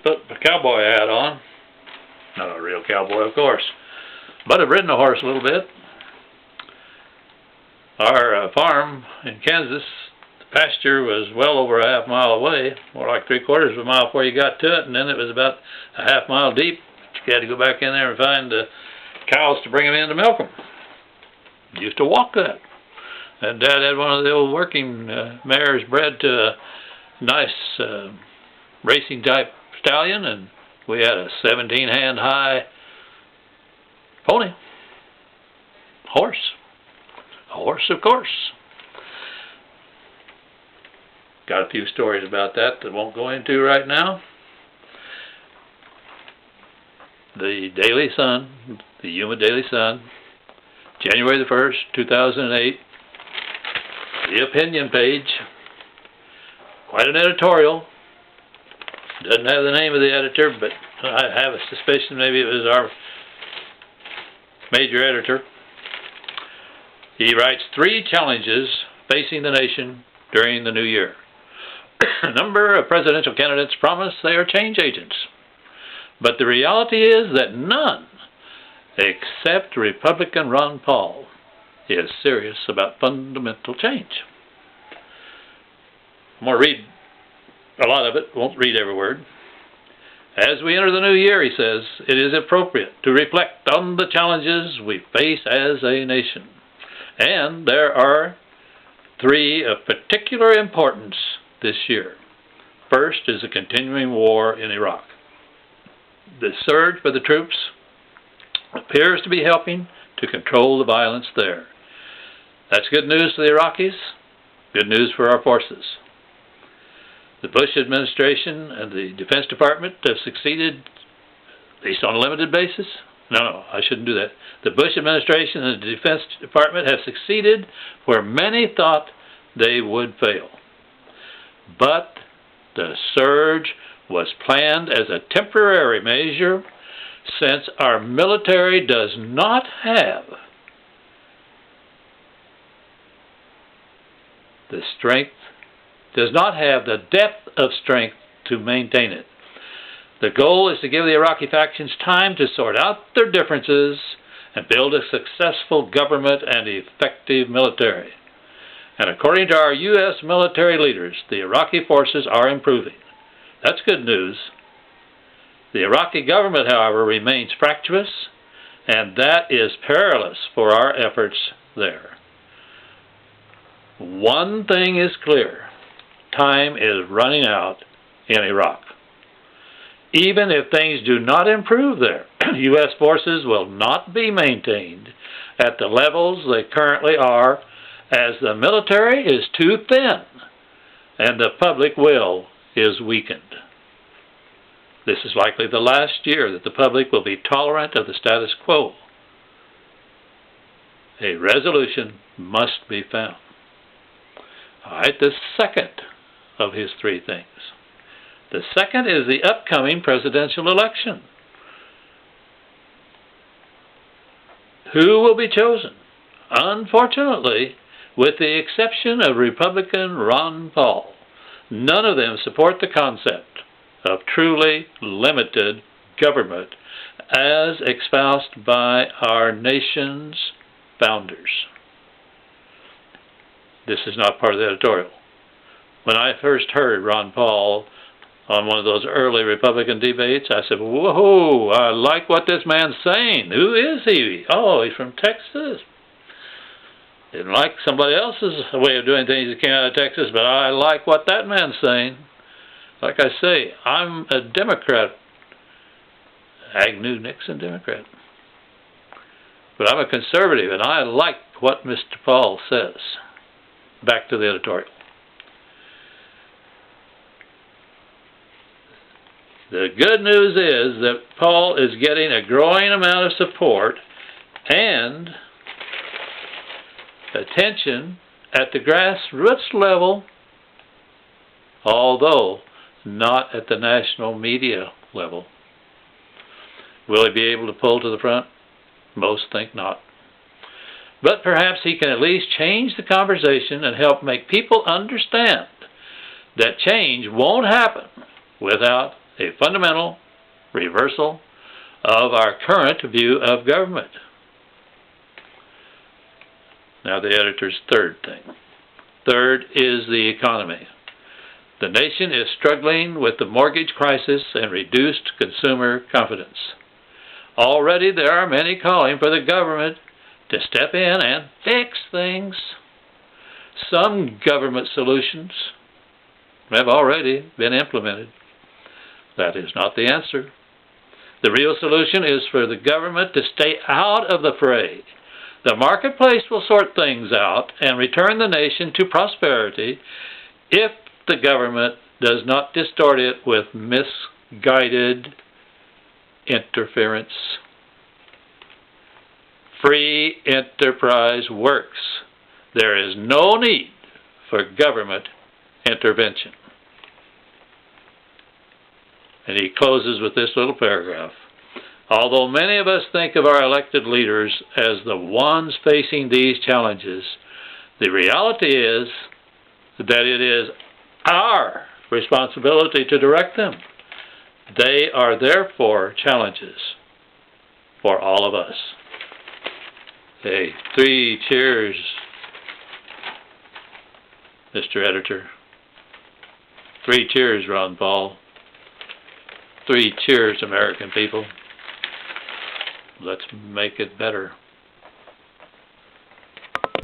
put a cowboy hat on. Not a real cowboy, of course, but I've ridden a horse a little bit. Our farm in Kansas, the pasture was well over a half mile away, more like 3/4 of a mile before you got to it, and then it was about a half mile deep. You had to go back in there and find the cows to bring them in to milk them. Used to walk that. And Dad had one of the old working mares bred to a nice racing type stallion, and we had a 17-hand high pony. Horse. A horse, of course. Got a few stories about that won't go into right now. The Daily Sun, the Yuma Daily Sun, January the 1st, 2008, the opinion page, quite an editorial. Doesn't have the name of the editor, but I have a suspicion maybe it was our major editor. He writes 3 challenges facing the nation during the new year. A number of presidential candidates promise they are change agents, but the reality is that none, except Republican Ron Paul, is serious about fundamental change. I'm going to read a lot of it, won't read every word. As we enter the new year, he says, it is appropriate to reflect on the challenges we face as a nation. And there are 3 of particular importance this year. First is the continuing war in Iraq. The surge by the troops appears to be helping to control the violence there. That's good news for the Iraqis, good news for our forces. The Bush administration and the Defense Department have succeeded, at least on a limited basis. No, I shouldn't do that. The Bush administration and the Defense Department have succeeded where many thought they would fail. But the surge was planned as a temporary measure since our military does not have the strength, does not have the depth of strength to maintain it. The goal is to give the Iraqi factions time to sort out their differences and build a successful government and effective military. And according to our U.S. military leaders, the Iraqi forces are improving. That's good news. The Iraqi government, however, remains fractious, and that is perilous for our efforts there. One thing is clear. Time is running out in Iraq. Even if things do not improve there, U.S. forces will not be maintained at the levels they currently are, as the military is too thin and the public will is weakened. This is likely the last year that the public will be tolerant of the status quo. A resolution must be found. All right, the second of his 3 things. The second is the upcoming presidential election. Who will be chosen? Unfortunately, with the exception of Republican Ron Paul, none of them support the concept of truly limited government as espoused by our nation's founders. This is not part of the editorial. When I first heard Ron Paul on one of those early Republican debates, I said, whoa, I like what this man's saying. Who is he? Oh, he's from Texas. Didn't like somebody else's way of doing things that came out of Texas, but I like what that man's saying. Like I say, I'm a Democrat. Agnew, Nixon, Democrat. But I'm a conservative, and I like what Mr. Paul says. Back to the editorial. The good news is that Paul is getting a growing amount of support and attention at the grassroots level, although not at the national media level. Will he be able to pull to the front? Most think not. But perhaps he can at least change the conversation and help make people understand that change won't happen without a fundamental reversal of our current view of government. Now the editor's third thing. Third is the economy. The nation is struggling with the mortgage crisis and reduced consumer confidence. Already there are many calling for the government to step in and fix things. Some government solutions have already been implemented. That is not the answer. The real solution is for the government to stay out of the fray. The marketplace will sort things out and return the nation to prosperity if the government does not distort it with misguided interference. Free enterprise works. There is no need for government intervention. And he closes with this little paragraph. Although many of us think of our elected leaders as the ones facing these challenges, the reality is that it is our responsibility to direct them. They are therefore challenges for all of us. Hey, 3 cheers, Mr. Editor. 3 cheers, Ron Paul. 3 cheers, American people. Let's make it better.